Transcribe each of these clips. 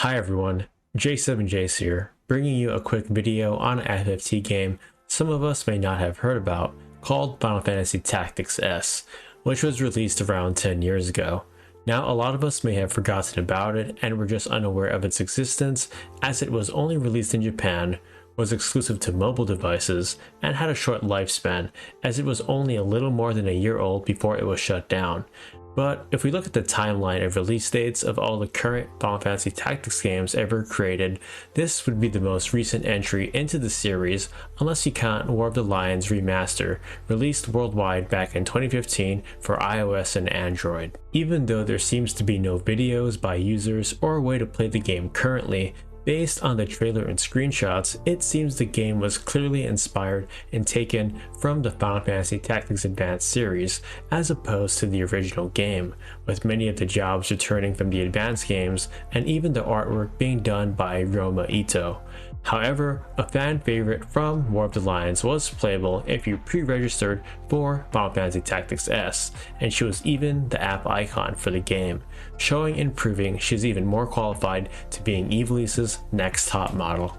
Hi everyone, J7Jace here, bringing you a quick video on an FFT game some of us may not have heard about called Final Fantasy Tactics S, which was released around 10 years ago. Now a lot of us may have forgotten about it and were just unaware of its existence, as it was only released in Japan, was exclusive to mobile devices, and had a short lifespan, as it was only a little more than a year old before it was shut down. But if we look at the timeline of release dates of all the current Final Fantasy Tactics games ever created, this would be the most recent entry into the series, unless you count War of the Lions Remaster, released worldwide back in 2015 for iOS and Android. Even though there seems to be no videos by users or a way to play the game currently, based on the trailer and screenshots, it seems the game was clearly inspired and taken from the Final Fantasy Tactics Advance series, as opposed to the original game, with many of the jobs returning from the Advance games and even the artwork being done by Roma Ito. However, a fan favorite from War of the Lions was playable if you pre-registered for Final Fantasy Tactics S, and she was even the app icon for the game, showing and proving she's even more qualified to being Ivalice's next top model.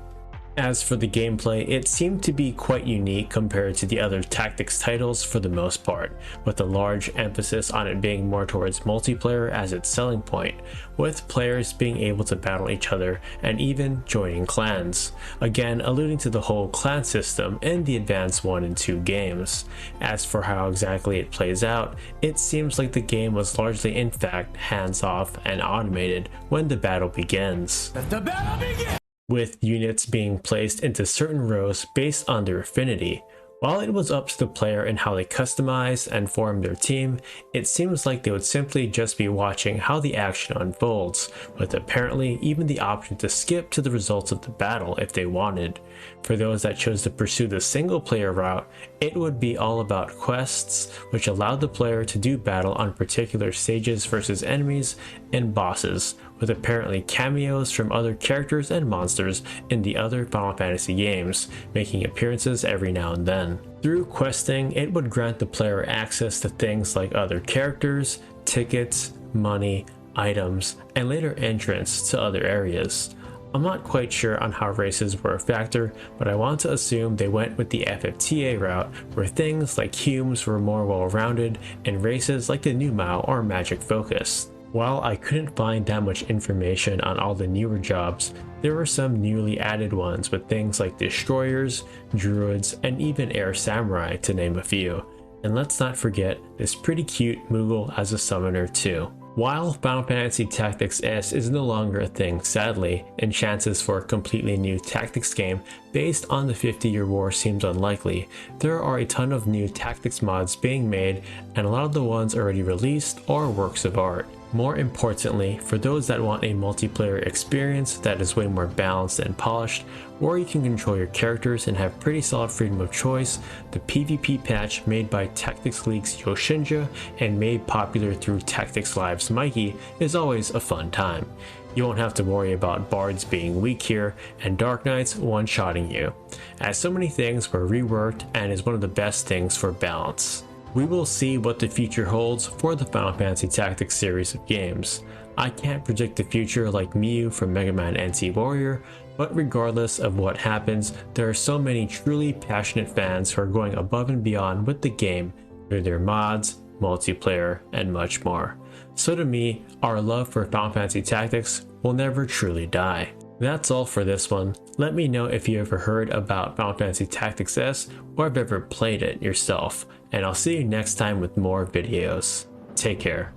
As for the gameplay, it seemed to be quite unique compared to the other Tactics titles for the most part, with a large emphasis on it being more towards multiplayer as its selling point, with players being able to battle each other and even joining clans, again alluding to the whole clan system in the Advance 1 and 2 games. As for how exactly it plays out, it seems like the game was largely in fact hands-off and automated when the battle begins. With units being placed into certain rows based on their affinity. While it was up to the player in how they customize and form their team, it seems like they would simply just be watching how the action unfolds, with apparently even the option to skip to the results of the battle if they wanted. For those that chose to pursue the single player route, it would be all about quests, which allowed the player to do battle on particular stages versus enemies and bosses, with apparently cameos from other characters and monsters in the other Final Fantasy games, making appearances every now and then. Through questing, it would grant the player access to things like other characters, tickets, money, items, and later entrance to other areas. I'm not quite sure on how races were a factor, but I want to assume they went with the FFTA route, where things like Humes were more well-rounded and races like the Numao are magic focused. While I couldn't find that much information on all the newer jobs, there were some newly added ones with things like destroyers, druids, and even air samurai, to name a few. And let's not forget this pretty cute Moogle as a summoner too. While Final Fantasy Tactics S is no longer a thing, sadly, and chances for a completely new Tactics game based on the 50-year war seems unlikely, there are a ton of new Tactics mods being made, and a lot of the ones already released are works of art. More importantly, for those that want a multiplayer experience that is way more balanced and polished, where you can control your characters and have pretty solid freedom of choice, the PvP patch made by Tactics League's Yoshinja and made popular through Tactics Live's Mikey is always a fun time. You won't have to worry about bards being weak here and Dark Knights one-shotting you, as so many things were reworked and is one of the best things for balance. We will see what the future holds for the Final Fantasy Tactics series of games. I can't predict the future like Miyu from Mega Man NT Warrior, but regardless of what happens, there are so many truly passionate fans who are going above and beyond with the game through their mods, multiplayer, and much more. So to me, our love for Final Fantasy Tactics will never truly die. That's all for this one. Let me know if you ever heard about Final Fantasy Tactics S or have ever played it yourself, and I'll see you next time with more videos. Take care.